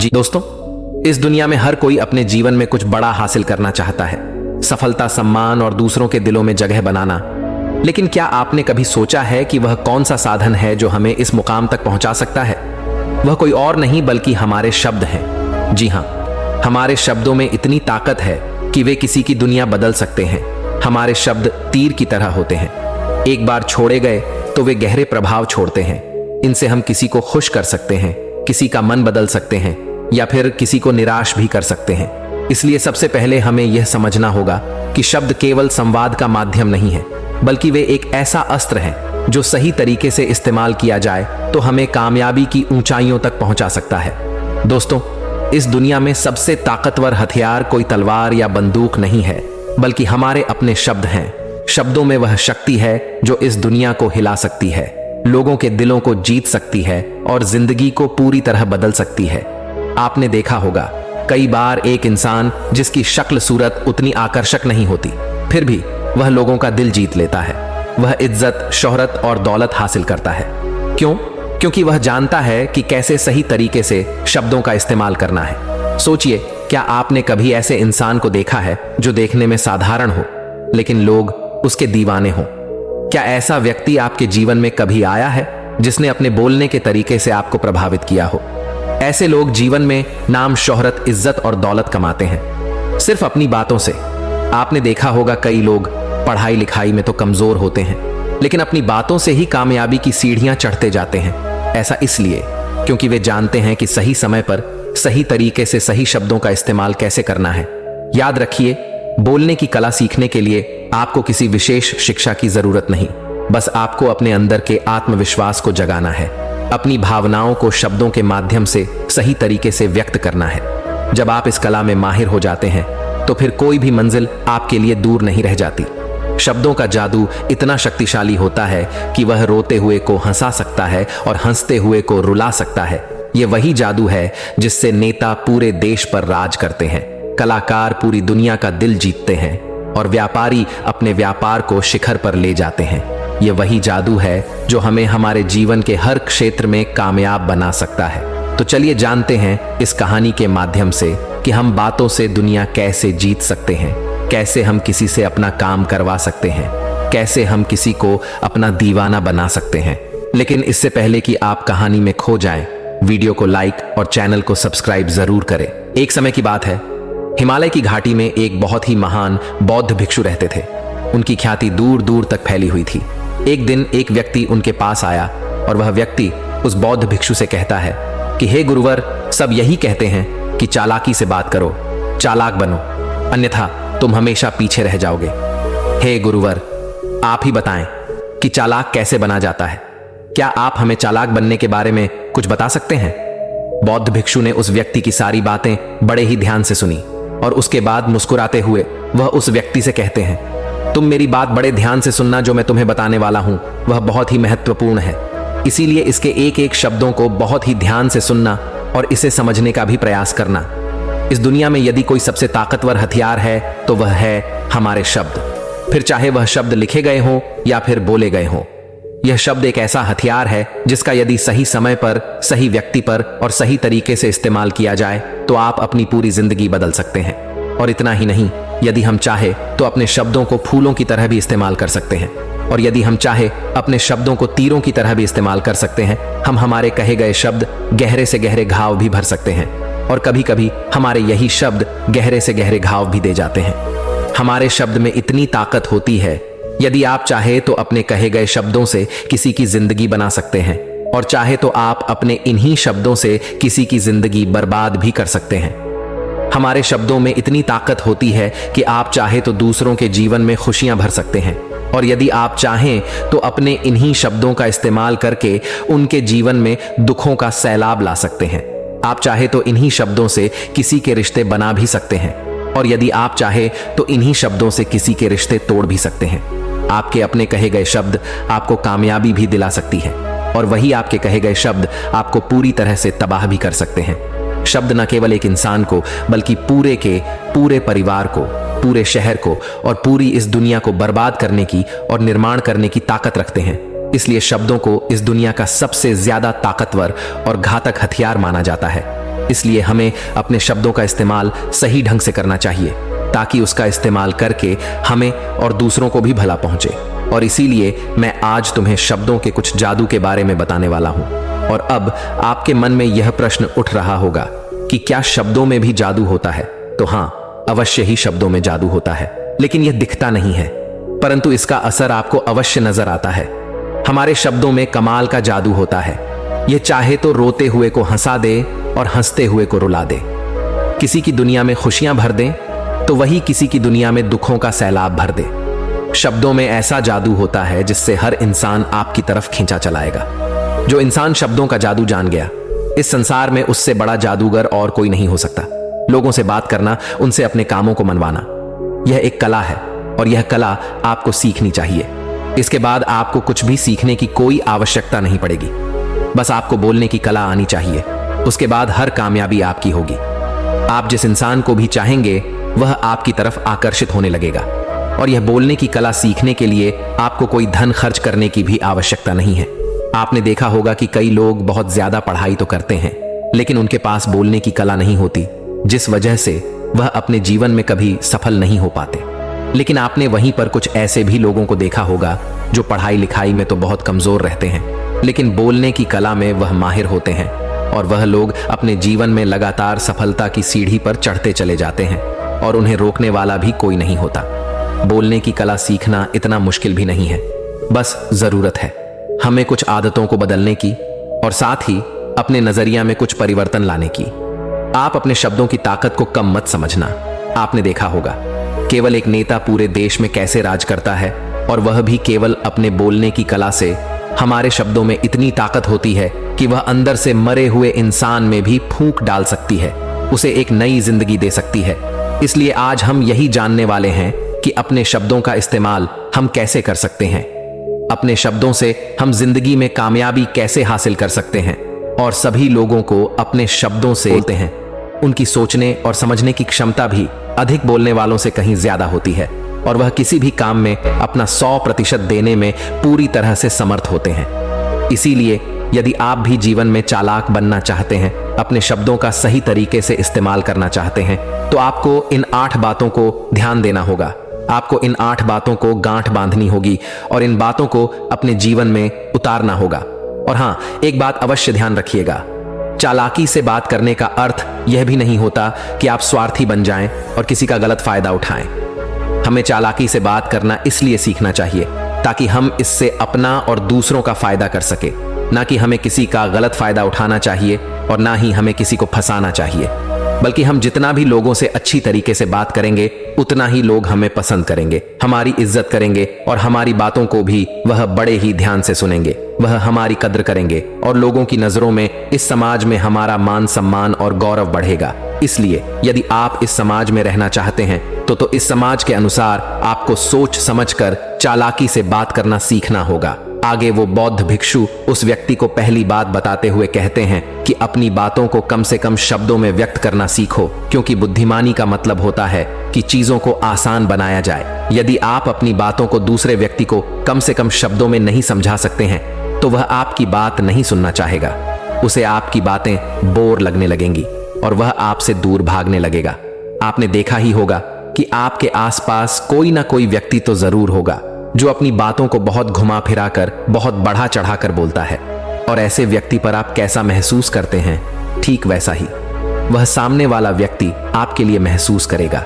जी दोस्तों, इस दुनिया में हर कोई अपने जीवन में कुछ बड़ा हासिल करना चाहता है, सफलता, सम्मान और दूसरों के दिलों में जगह बनाना। लेकिन क्या आपने कभी सोचा है कि वह कौन सा साधन है जो हमें इस मुकाम तक पहुंचा सकता है? वह कोई और नहीं बल्कि हमारे शब्द हैं। जी हां, हमारे शब्दों में इतनी ताकत है कि वे किसी की दुनिया बदल सकते हैं। हमारे शब्द तीर की तरह होते हैं। एक बार छोड़े गए तो वे गहरे प्रभाव छोड़ते हैं। इनसे हम किसी को खुश कर सकते हैं, किसी का मन बदल सकते हैं या फिर किसी को निराश भी कर सकते हैं। इसलिए सबसे पहले हमें यह समझना होगा कि शब्द केवल संवाद का माध्यम नहीं है, बल्कि वे एक ऐसा अस्त्र है जो सही तरीके से इस्तेमाल किया जाए तो हमें कामयाबी की ऊंचाइयों तक पहुंचा सकता है। दोस्तों, इस दुनिया में सबसे ताकतवर हथियार कोई तलवार या बंदूक नहीं है, बल्कि हमारे अपने शब्द हैं। शब्दों में वह शक्ति है जो इस दुनिया को हिला सकती है, लोगों के दिलों को जीत सकती है और जिंदगी को पूरी तरह बदल सकती है। आपने देखा होगा, कई बार एक इंसान जिसकी शक्ल सूरत उतनी आकर्षक नहीं होती, फिर भी वह लोगों का दिल जीत लेता है। वह इज्जत, शोहरत और दौलत हासिल करता है। क्यों? क्योंकि वह जानता है कि कैसे सही तरीके से शब्दों का इस्तेमाल करना है। सोचिए, क्या आपने कभी ऐसे इंसान को देखा है जो देखने में साधारण हो लेकिन लोग उसके दीवाने हों? क्या ऐसा व्यक्ति आपके जीवन में कभी आया है जिसने अपने बोलने के तरीके से आपको प्रभावित किया हो? ऐसे लोग जीवन में नाम, शोहरत, इज्जत और दौलत कमाते हैं सिर्फ अपनी बातों से। आपने देखा होगा, कई लोग पढ़ाई लिखाई में तो कमजोर होते हैं लेकिन अपनी बातों से ही कामयाबी की सीढ़ियां चढ़ते जाते हैं। ऐसा इसलिए क्योंकि वे जानते हैं कि सही समय पर सही तरीके से सही शब्दों का इस्तेमाल कैसे करना है। याद रखिए, बोलने की कला सीखने के लिए आपको किसी विशेष शिक्षा की जरूरत नहीं, बस आपको अपने अंदर के आत्मविश्वास को जगाना है, अपनी भावनाओं को शब्दों के माध्यम से सही तरीके से व्यक्त करना है। जब आप इस कला में माहिर हो जाते हैं तो फिर कोई भी मंजिल आपके लिए दूर नहीं रह जाती। शब्दों का जादू इतना शक्तिशाली होता है कि वह रोते हुए को हंसा सकता है और हंसते हुए को रुला सकता है। यह वही जादू है जिससे नेता पूरे देश पर राज करते हैं, कलाकार पूरी दुनिया का दिल जीतते हैं और व्यापारी अपने व्यापार को शिखर पर ले जाते हैं। यह वही जादू है जो हमें हमारे जीवन के हर क्षेत्र में कामयाब बना सकता है। तो चलिए जानते हैं इस कहानी के माध्यम से कि हम बातों से दुनिया कैसे जीत सकते हैं, कैसे हम किसी से अपना काम करवा सकते हैं, कैसे हम किसी को अपना दीवाना बना सकते हैं। लेकिन इससे पहले कि आप कहानी में खो जाएं, वीडियो को लाइक और चैनल को सब्सक्राइब जरूर करें। एक समय की बात है, हिमालय की घाटी में एक बहुत ही महान बौद्ध भिक्षु रहते थे। उनकी ख्याति दूर दूर तक फैली हुई थी। एक दिन एक व्यक्ति उनके पास आया और वह व्यक्ति उस बौद्ध भिक्षु से कहता है कि हे गुरुवर, सब यही कहते हैं कि चालाकी से बात करो, चालाक बनो, अन्यथा तुम हमेशा पीछे रह जाओगे। हे गुरुवर, आप ही बताएं कि चालाक कैसे बना जाता है। क्या आप हमें चालाक बनने के बारे में कुछ बता सकते हैं? बौद्ध भिक्षु ने उस व्यक्ति की सारी बातें बड़े ही ध्यान से सुनी और उसके बाद मुस्कुराते हुए वह उस व्यक्ति से कहते हैं, तुम मेरी बात बड़े ध्यान से सुनना। जो मैं तुम्हें बताने वाला हूं वह बहुत ही महत्वपूर्ण है, इसीलिए इसके एक एक शब्दों को बहुत ही ध्यान से सुनना और इसे समझने का भी प्रयास करना। इस दुनिया में यदि कोई सबसे ताकतवर हथियार है तो वह है हमारे शब्द। फिर चाहे वह शब्द लिखे गए हों या फिर बोले गए हों, यह शब्द एक ऐसा हथियार है जिसका यदि सही समय पर, सही व्यक्ति पर और सही तरीके से इस्तेमाल किया जाए तो आप अपनी पूरी जिंदगी बदल सकते हैं। और इतना ही नहीं, यदि हम चाहे तो अपने शब्दों को फूलों की तरह भी इस्तेमाल कर सकते हैं, और यदि हम चाहे अपने शब्दों को तीरों की तरह भी इस्तेमाल कर सकते हैं। हम हमारे कहे गए शब्द गहरे से गहरे घाव भी भर सकते हैं, और कभी कभी हमारे यही शब्द गहरे से गहरे घाव भी दे जाते हैं। हमारे शब्द में इतनी ताकत होती है, यदि आप चाहे तो अपने कहे गए शब्दों से किसी की जिंदगी बना सकते हैं, और चाहे तो आप अपने इन्हीं शब्दों से किसी की जिंदगी बर्बाद भी कर सकते हैं। हमारे शब्दों में इतनी ताकत होती है कि आप चाहे तो दूसरों के जीवन में खुशियां भर सकते हैं, और यदि आप चाहें तो अपने इन्हीं शब्दों का इस्तेमाल करके उनके जीवन में दुखों का सैलाब ला सकते हैं। आप चाहे तो इन्हीं शब्दों से किसी के रिश्ते बना भी सकते हैं, और यदि आप चाहे तो इन्हीं शब्दों से किसी के रिश्ते तोड़ भी सकते हैं। आपके अपने कहे गए शब्द आपको कामयाबी भी दिला सकती है, और वही आपके कहे गए शब्द आपको पूरी तरह से तबाह भी कर सकते हैं। शब्द न केवल एक इंसान को बल्कि पूरे परिवार को, पूरे शहर को और पूरी इस दुनिया को बर्बाद करने की और निर्माण करने की ताकत रखते हैं। इसलिए शब्दों को इस दुनिया का सबसे ज्यादा ताकतवर और घातक हथियार माना जाता है। इसलिए हमें अपने शब्दों का इस्तेमाल सही ढंग से करना चाहिए ताकि उसका इस्तेमाल करके हमें और दूसरों को भी भला पहुंचे। और इसीलिए मैं आज तुम्हें शब्दों के कुछ जादू के बारे में बताने वाला हूं। और अब आपके मन में यह प्रश्न उठ रहा होगा कि क्या शब्दों में भी जादू होता है? तो हां, अवश्य ही शब्दों में जादू होता है, लेकिन यह दिखता नहीं है, परंतु इसका असर आपको अवश्य नजर आता है। हमारे शब्दों में कमाल का जादू होता है। यह चाहे तो रोते हुए को हंसा दे और हंसते हुए को रुला दे। किसी की दुनिया में खुशियां भर दे तो वही किसी की दुनिया में दुखों का सैलाब भर दे। शब्दों में ऐसा जादू होता है जिससे हर इंसान आपकी तरफ खींचा चलाएगा। जो इंसान शब्दों का जादू जान गया, इस संसार में उससे बड़ा जादूगर और कोई नहीं हो सकता। लोगों से बात करना, उनसे अपने कामों को मनवाना, यह एक कला है और यह कला आपको सीखनी चाहिए। इसके बाद आपको कुछ भी सीखने की कोई आवश्यकता नहीं पड़ेगी। बस आपको बोलने की कला आनी चाहिए। उसके बाद हर कामयाबी आपकी होगी। आप जिस इंसान को भी चाहेंगे वह आपकी तरफ आकर्षित होने लगेगा। और यह बोलने की कला सीखने के लिए आपको कोई धन खर्च करने की भी आवश्यकता नहीं है। आपने देखा होगा कि कई लोग बहुत ज्यादा पढ़ाई तो करते हैं, लेकिन उनके पास बोलने की कला नहीं होती, जिस वजह से वह अपने जीवन में कभी सफल नहीं हो पाते। लेकिन आपने वहीं पर कुछ ऐसे भी लोगों को देखा होगा जो पढ़ाई लिखाई में तो बहुत कमजोर रहते हैं, लेकिन बोलने की कला में वह माहिर होते हैं और वह लोग अपने जीवन में लगातार सफलता की सीढ़ी पर चढ़ते चले जाते हैं और उन्हें रोकने वाला भी कोई नहीं होता। बोलने की कला सीखना इतना मुश्किल भी नहीं है, बस जरूरत है हमें कुछ आदतों को बदलने की और साथ ही अपने नजरिया में कुछ परिवर्तन लाने की। आप अपने शब्दों की ताकत को कम मत समझना। आपने देखा होगा केवल एक नेता पूरे देश में कैसे राज करता है, और वह भी केवल अपने बोलने की कला से। हमारे शब्दों में इतनी ताकत होती है कि वह अंदर से मरे हुए इंसान में भी फूंक डाल सकती है, उसे एक नई जिंदगी दे सकती है। इसलिए आज हम यही जानने वाले हैं कि अपने शब्दों का इस्तेमाल हम कैसे कर सकते हैं, अपने शब्दों से हम जिंदगी में कामयाबी कैसे हासिल कर सकते हैं। और सभी लोगों को अपने शब्दों से बोलते हैं। उनकी सोचने और समझने की क्षमता भी अधिक बोलने वालों से कहीं ज्यादा होती है, और वह किसी भी काम में अपना 100% देने में पूरी तरह से समर्थ होते हैं। इसीलिए यदि आप भी जीवन में चालाक बनना चाहते हैं, अपने शब्दों का सही तरीके से इस्तेमाल करना चाहते हैं, तो आपको इन 8 बातों को ध्यान देना होगा। आपको इन 8 बातों को गांठ बांधनी होगी और इन बातों को अपने जीवन में उतारना होगा। और हां, एक बात अवश्य ध्यान रखिएगा, चालाकी से बात करने का अर्थ यह भी नहीं होता कि आप स्वार्थी बन जाएं और किसी का गलत फायदा उठाएं। हमें चालाकी से बात करना इसलिए सीखना चाहिए ताकि हम इससे अपना और दूसरों का फायदा कर सके, ना कि हमें किसी का गलत फायदा उठाना चाहिए और ना ही हमें किसी को फंसाना चाहिए। बल्कि हम जितना भी लोगों से अच्छी तरीके से बात करेंगे, उतना ही लोग हमें पसंद करेंगे, हमारी इज्जत करेंगे और हमारी बातों को भी वह बड़े ही ध्यान से सुनेंगे। वह हमारी कद्र करेंगे और लोगों की नजरों में इस समाज में हमारा मान सम्मान और गौरव बढ़ेगा। इसलिए यदि आप इस समाज में रहना चाहते हैं तो इस समाज के अनुसार आपको सोच समझकर चालाकी से बात करना सीखना होगा। आगे वो बौद्ध भिक्षु उस व्यक्ति को पहली बात बताते हुए कहते हैं कि अपनी बातों को कम से कम शब्दों में व्यक्त करना सीखो, क्योंकि बुद्धिमानी का मतलब होता है कि चीजों को आसान बनाया जाए। यदि आप अपनी बातों को दूसरे व्यक्ति को कम से कम शब्दों में नहीं समझा सकते हैं तो वह आपकी बात नहीं सुनना चाहेगा। उसे आपकी बातें बोर लगने लगेंगी और वह आपसे दूर भागने लगेगा। आपने देखा ही होगा कि आपके आसपास कोई ना कोई व्यक्ति तो जरूर होगा जो अपनी बातों को बहुत घुमा फिरा कर, बहुत बढ़ा चढ़ा कर बोलता है, और ऐसे व्यक्ति पर आप कैसा महसूस करते हैं, ठीक वैसा ही वह सामने वाला व्यक्ति आपके लिए महसूस करेगा।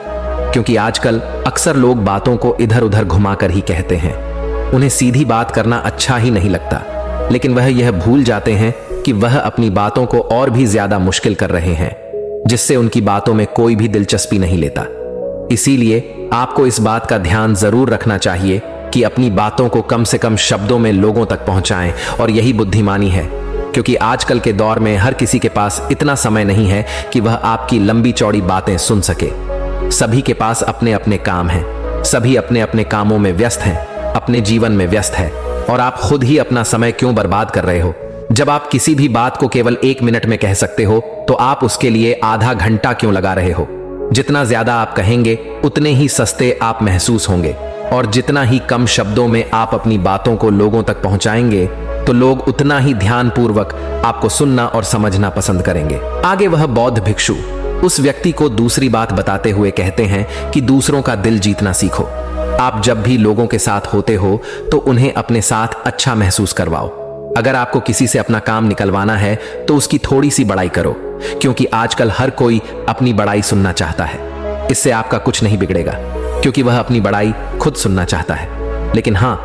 क्योंकि आजकल अक्सर लोग बातों को इधर उधर घुमाकर ही कहते हैं। उन्हें सीधी बात करना अच्छा ही नहीं लगता, लेकिन वह यह भूल जाते हैं कि वह अपनी बातों को और भी ज्यादा मुश्किल कर रहे हैं, जिससे उनकी बातों में कोई भी दिलचस्पी नहीं लेता। इसीलिए आपको इस बात का ध्यान जरूर रखना चाहिए कि अपनी बातों को कम से कम शब्दों में लोगों तक पहुंचाएं, और यही बुद्धिमानी है। क्योंकि आजकल के दौर में हर किसी के पास इतना समय नहीं है कि वह आपकी लंबी चौड़ी बातें सुन सके। सभी के पास अपने अपने काम हैं, सभी अपने अपने कामों में व्यस्त हैं, अपने जीवन में व्यस्त है, और आप खुद ही अपना समय क्यों बर्बाद कर रहे हो? जब आप किसी भी बात को केवल 1 मिनट में कह सकते हो तो आप उसके लिए आधा घंटा क्यों लगा रहे हो? जितना ज्यादा आप कहेंगे उतने ही सस्ते आप महसूस होंगे, और जितना ही कम शब्दों में आप अपनी बातों को लोगों तक पहुंचाएंगे तो लोग उतना ही ध्यानपूर्वक आपको सुनना और समझना पसंद करेंगे। आगे वह बौद्ध भिक्षु उस व्यक्ति को दूसरी बात बताते हुए कहते हैं कि दूसरों का दिल जीतना सीखो। आप जब भी लोगों के साथ होते हो तो उन्हें अपने साथ अच्छा महसूस करवाओ। अगर आपको किसी से अपना काम निकलवाना है तो उसकी थोड़ी सी बड़ाई करो, क्योंकि आजकल हर कोई अपनी बड़ाई सुनना चाहता है। इससे आपका कुछ नहीं बिगड़ेगा, क्योंकि वह अपनी बड़ाई खुद सुनना चाहता है। लेकिन हाँ,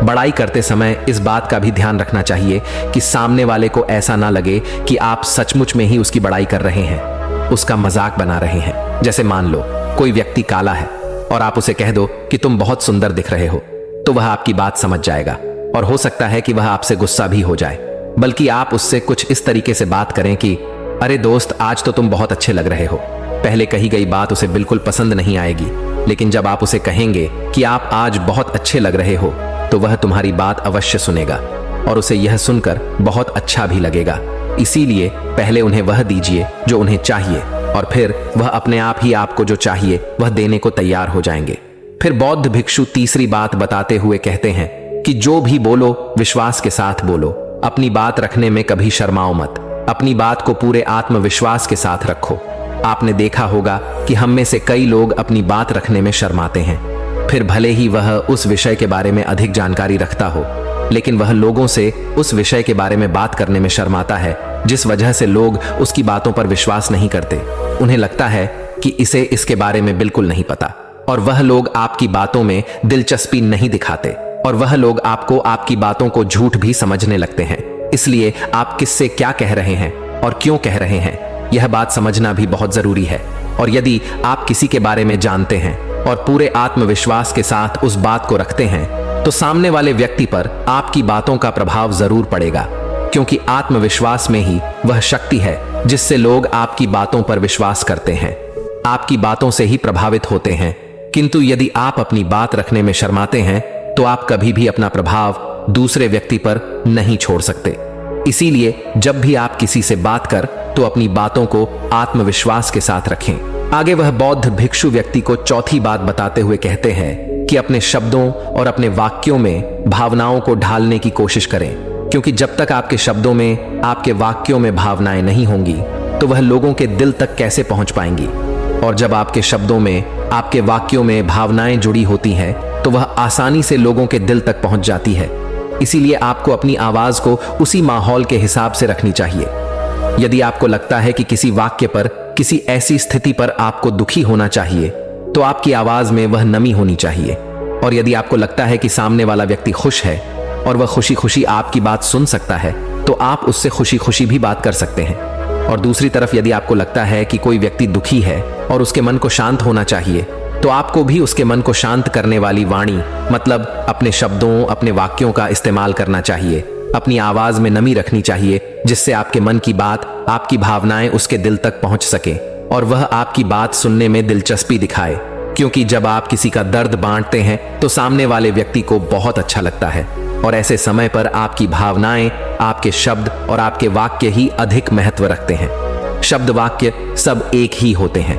बड़ाई करते समय इस बात का भी ध्यान रखना चाहिए कि सामने वाले को ऐसा ना लगे कि आप सचमुच में ही उसकी बड़ाई कर रहे हैं, उसका मजाक बना रहे हैं। जैसे मान लो कोई व्यक्ति काला है और आप उसे कह दो कि तुम बहुत सुंदर दिख रहे हो, तो वह आपकी बात समझ जाएगा और हो सकता है कि वह आपसे गुस्सा भी हो जाए। बल्कि आप उससे कुछ इस तरीके से बात करें कि अरे दोस्त, आज तो तुम बहुत अच्छे लग रहे हो। पहले कही गई बात उसे बिल्कुल पसंद नहीं आएगी, लेकिन जब आप उसे कहेंगे कि आप आज बहुत अच्छे लग रहे हो, तो वह तुम्हारी बात अवश्य सुनेगा और उसे यह सुनकर बहुत अच्छा भी लगेगा। इसीलिए पहले उन्हें वह दीजिए जो उन्हें चाहिए, और फिर वह अपने आप ही आपको जो चाहिए वह देने को तैयार हो जाएंगे। फिर बौद्ध भिक्षु तीसरी बात बताते हुए कहते हैं कि जो भी बोलो विश्वास के साथ बोलो। अपनी बात रखने में कभी शर्माओ मत। अपनी बात को पूरे आत्मविश्वास के साथ रखो। आपने देखा होगा कि हम में से कई लोग अपनी बात रखने में शर्माते हैं। फिर भले ही वह उस विषय के बारे में अधिक जानकारी रखता हो, लेकिन वह लोगों से उस विषय के बारे में बात करने में शर्माता है, जिस वजह से लोग उसकी बातों पर विश्वास नहीं करते। उन्हें लगता है कि इसे इसके बारे में बिल्कुल नहीं पता, और वह लोग आपकी बातों में दिलचस्पी नहीं दिखाते, और वह लोग आपको आपकी बातों को झूठ भी समझने लगते हैं। इसलिए आप किससे क्या कह रहे हैं और क्यों कह रहे हैं, यह बात समझना भी बहुत जरूरी है। और यदि आप किसी के बारे में जानते हैं और पूरे आत्मविश्वास के साथ उस बात को रखते हैं, तो सामने वाले व्यक्ति पर आपकी बातों का प्रभाव जरूर पड़ेगा, क्योंकि आत्मविश्वास में ही वह शक्ति है जिससे लोग आपकी बातों पर विश्वास करते हैं, आपकी बातों से ही प्रभावित होते हैं। किंतु यदि आप अपनी बात रखने में शर्माते हैं, तो आप कभी भी अपना प्रभाव दूसरे व्यक्ति पर नहीं छोड़ सकते। इसीलिए जब भी आप किसी से बात कर तो अपनी बातों को आत्मविश्वास के साथ रखें। आगे वह बौद्ध भिक्षु व्यक्ति को चौथी बात बताते हुए कहते हैं कि अपने शब्दों और अपने वाक्यों में भावनाओं को ढालने की कोशिश करें, क्योंकि जब तक आपके शब्दों में, आपके वाक्यों में भावनाएं नहीं होंगी, तो वह लोगों के दिल तक कैसे पहुंच पाएंगी। और जब आपके शब्दों में, आपके वाक्यों में भावनाएं जुड़ी होती हैं, तो वह आसानी से लोगों के दिल तक पहुंच जाती है। इसीलिए आपको अपनी आवाज को उसी माहौल के हिसाब से रखनी चाहिए। यदि आपको लगता है कि किसी वाक्य पर, किसी ऐसी स्थिति पर आपको दुखी होना चाहिए, तो आपकी आवाज में वह नमी होनी चाहिए। और यदि आपको लगता है कि सामने वाला व्यक्ति खुश है और वह खुशी खुशी आपकी बात सुन सकता है, तो आप उससे खुशी खुशी भी बात कर सकते हैं। और दूसरी तरफ यदि आपको लगता है कि कोई व्यक्ति दुखी है और उसके मन को शांत होना चाहिए, तो आपको भी उसके मन को शांत करने वाली वाणी, मतलब अपने शब्दों, अपने वाक्यों का इस्तेमाल करना चाहिए। अपनी आवाज में नमी रखनी चाहिए, जिससे आपके मन की बात, आपकी भावनाएं उसके दिल तक पहुंच सके और वह आपकी बात सुनने में दिलचस्पी दिखाए। क्योंकि जब आप किसी का दर्द बांटते हैं, तो सामने वाले व्यक्ति को बहुत अच्छा लगता है, और ऐसे समय पर आपकी भावनाएं, आपके शब्द और आपके वाक्य ही अधिक महत्व रखते हैं। शब्द वाक्य सब एक ही होते हैं,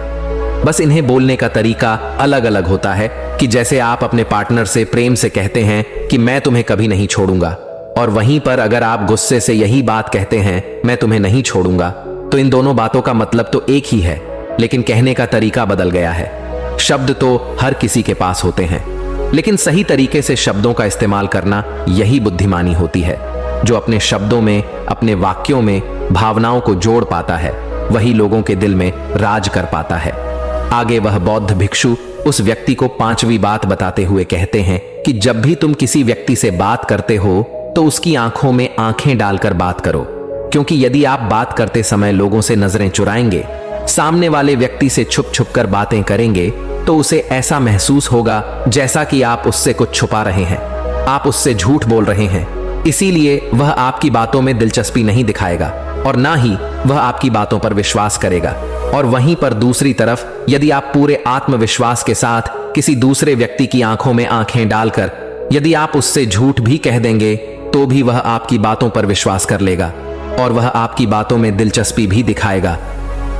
बस इन्हें बोलने का तरीका अलग अलग होता है। कि जैसे आप अपने पार्टनर से प्रेम से कहते हैं कि मैं तुम्हें कभी नहीं छोड़ूंगा, और वहीं पर अगर आप गुस्से से यही बात कहते हैं, मैं तुम्हें नहीं छोड़ूंगा, तो इन दोनों बातों का मतलब तो एक ही है, लेकिन कहने का तरीका बदल गया है। शब्द तो हर किसी के पास होते हैं, लेकिन सही तरीके से शब्दों का इस्तेमाल करना यही बुद्धिमानी होती है। जो अपने शब्दों में, अपने वाक्यों में भावनाओं को जोड़ पाता है, वही लोगों के दिल में राज कर पाता है। आगे वह बौद्ध भिक्षु उस व्यक्ति को पांचवी बात बताते हुए कहते हैं कि जब भी तुम किसी व्यक्ति से बात करते हो, तो उसकी आंखों में आंखें डालकर बात करो, क्योंकि यदि आप बात करते समय लोगों से नजरें चुराएंगे, सामने वाले व्यक्ति से छुप छुप कर बातें करेंगे, तो उसे ऐसा महसूस होगा जैसा कि आप उससे कुछ छुपा रहे हैं, आप उससे झूठ बोल रहे हैं। इसीलिए वह आपकी बातों में दिलचस्पी नहीं दिखाएगा और ना ही वह आपकी बातों पर विश्वास करेगा। और वहीं पर दूसरी तरफ यदि आप पूरे आत्मविश्वास के साथ किसी दूसरे व्यक्ति की आंखों में आंखें डालकर यदि आप उससे झूठ भी कह देंगे, तो भी वह आपकी बातों पर विश्वास कर लेगा और वह आपकी बातों में दिलचस्पी भी दिखाएगा।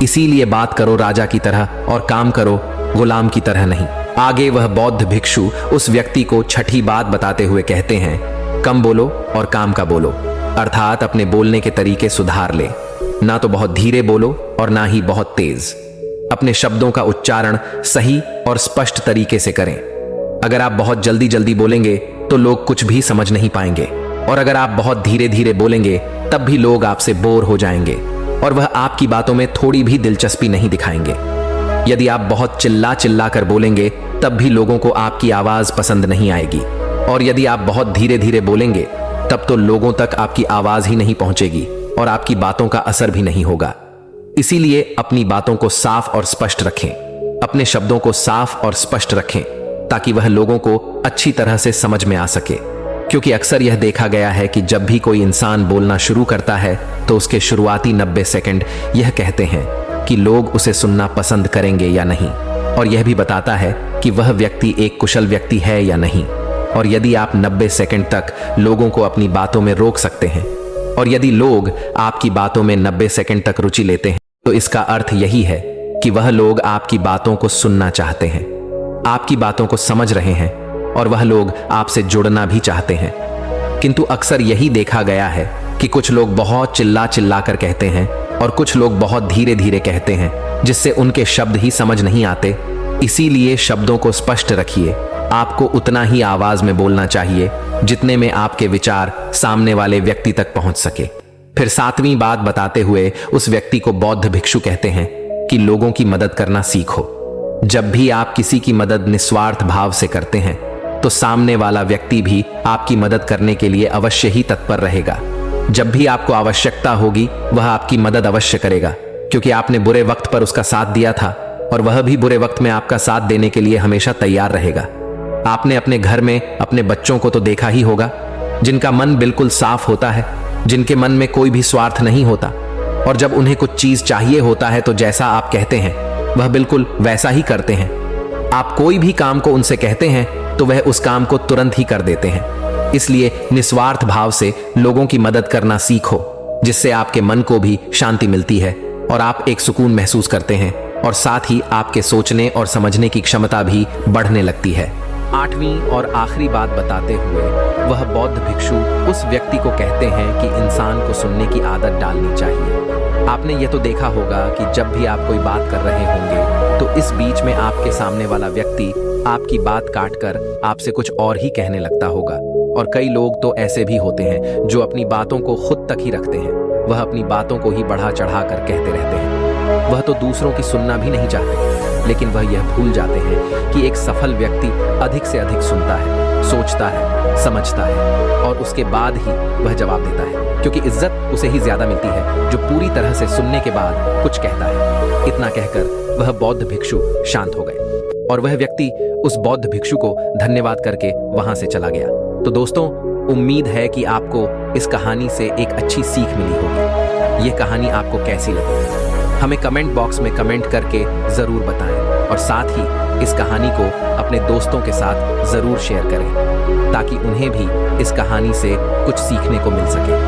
इसीलिए बात करो राजा की तरह और काम करो गुलाम की तरह नहीं। आगे वह बौद्ध भिक्षु उस व्यक्ति को छठी बात बताते हुए कहते हैं, कम बोलो और काम का बोलो। अर्थात अपने बोलने के तरीके सुधार ले। ना तो बहुत धीरे बोलो और ना ही बहुत तेज। अपने शब्दों का उच्चारण सही और स्पष्ट तरीके से करें। अगर आप बहुत जल्दी जल्दी बोलेंगे तो लोग कुछ भी समझ नहीं पाएंगे, और अगर आप बहुत धीरे धीरे बोलेंगे तब भी लोग आपसे बोर हो जाएंगे और वह आपकी बातों में थोड़ी भी दिलचस्पी नहीं दिखाएंगे। यदि आप बहुत चिल्ला चिल्ला कर बोलेंगे तब भी लोगों को आपकी आवाज पसंद नहीं आएगी, और यदि आप बहुत धीरे धीरे बोलेंगे तब तो लोगों तक आपकी आवाज ही नहीं पहुंचेगी और आपकी बातों का असर भी नहीं होगा। इसीलिए अपनी बातों को साफ और स्पष्ट रखें। अपने शब्दों को साफ और स्पष्ट रखें ताकि वह लोगों को अच्छी तरह से समझ में आ सके, क्योंकि अक्सर यह देखा गया है कि जब भी कोई इंसान बोलना शुरू करता है तो उसके शुरुआती 90 सेकंड यह कहते हैं कि लोग उसे सुनना पसंद करेंगे या नहीं, और यह भी बताता है कि वह व्यक्ति एक कुशल व्यक्ति है या नहीं। और यदि आप 90 सेकंड तक लोगों को अपनी बातों में रोक सकते हैं, और यदि लोग आपकी बातों में 90 सेकंड तक रुचि लेते हैं, तो इसका अर्थ यही है कि वह लोग आपकी बातों को सुनना चाहते हैं, आपकी बातों को समझ रहे हैं, और वह लोग आपसे जुड़ना भी चाहते हैं। किंतु अक्सर यही देखा गया है कि कुछ लोग बहुत चिल्ला चिल्ला कर कहते हैं और कुछ लोग बहुत धीरे धीरे कहते हैं, जिससे उनके शब्द ही समझ नहीं आते। इसीलिए शब्दों को स्पष्ट रखिए। आपको उतना ही आवाज में बोलना चाहिए जितने में आपके विचार सामने वाले व्यक्ति तक पहुंच सके। फिर 7वीं बात बताते हुए उस व्यक्ति को बौद्ध भिक्षु कहते हैं कि लोगों की मदद करना सीखो। जब भी आप किसी की मदद निस्वार्थ भाव से करते हैं तो सामने वाला व्यक्ति भी आपकी मदद करने के लिए अवश्य ही तत्पर रहेगा। जब भी आपको आवश्यकता होगी वह आपकी मदद अवश्य करेगा, क्योंकि आपने बुरे वक्त पर उसका साथ दिया था और वह भी बुरे वक्त में आपका साथ देने के लिए हमेशा तैयार रहेगा। आपने अपने घर में अपने बच्चों को तो देखा ही होगा, जिनका मन बिल्कुल साफ होता है, जिनके मन में कोई भी स्वार्थ नहीं होता, और जब उन्हें कुछ चीज चाहिए होता है तो जैसा आप कहते हैं वह बिल्कुल वैसा ही करते हैं। आप कोई भी काम को उनसे कहते हैं तो वह उस काम को तुरंत ही कर देते हैं। इसलिए निस्वार्थ भाव से लोगों की मदद करना सीखो, जिससे आपके मन को भी शांति मिलती है और आप एक सुकून महसूस करते हैं, और साथ ही आपके सोचने और समझने की क्षमता भी बढ़ने लगती है। 8वीं और आखिरी बात बताते हुए वह बौद्ध भिक्षु उस व्यक्ति को कहते हैं कि इंसान को सुनने की आदत डालनी चाहिए। आपने ये तो देखा होगा कि जब भी आप कोई बात कर रहे होंगे तो इस बीच में आपके सामने वाला व्यक्ति आपकी बात काटकर आपसे कुछ और ही कहने लगता होगा, और कई लोग तो ऐसे भी होते हैं जो अपनी बातों को खुद तक ही रखते हैं। वह अपनी बातों को ही बढ़ा चढ़ा कर कहते रहते हैं। वह तो दूसरों की सुनना भी नहीं चाहते, लेकिन वह यह भूल जाते हैं कि एक सफल व्यक्ति अधिक से अधिक सुनता है, सोचता है, समझता है, और उसके बाद ही वह जवाब देता है, क्योंकि इज्जत उसे ही ज्यादा मिलती है जो पूरी तरह से सुनने के बाद कुछ कहता है। इतना कहकर वह बौद्ध भिक्षु शांत हो गए और वह व्यक्ति उस बौद्ध भिक्षु को धन्यवाद करके वहां से चला गया। तो दोस्तों, उम्मीद है कि आपको इस कहानी से एक अच्छी सीख मिली होगी। यह कहानी आपको कैसी लगी हमें कमेंट बॉक्स में कमेंट करके जरूर बताएं, और साथ ही इस कहानी को अपने दोस्तों के साथ जरूर शेयर करें ताकि उन्हें भी इस कहानी से कुछ सीखने को मिल सके।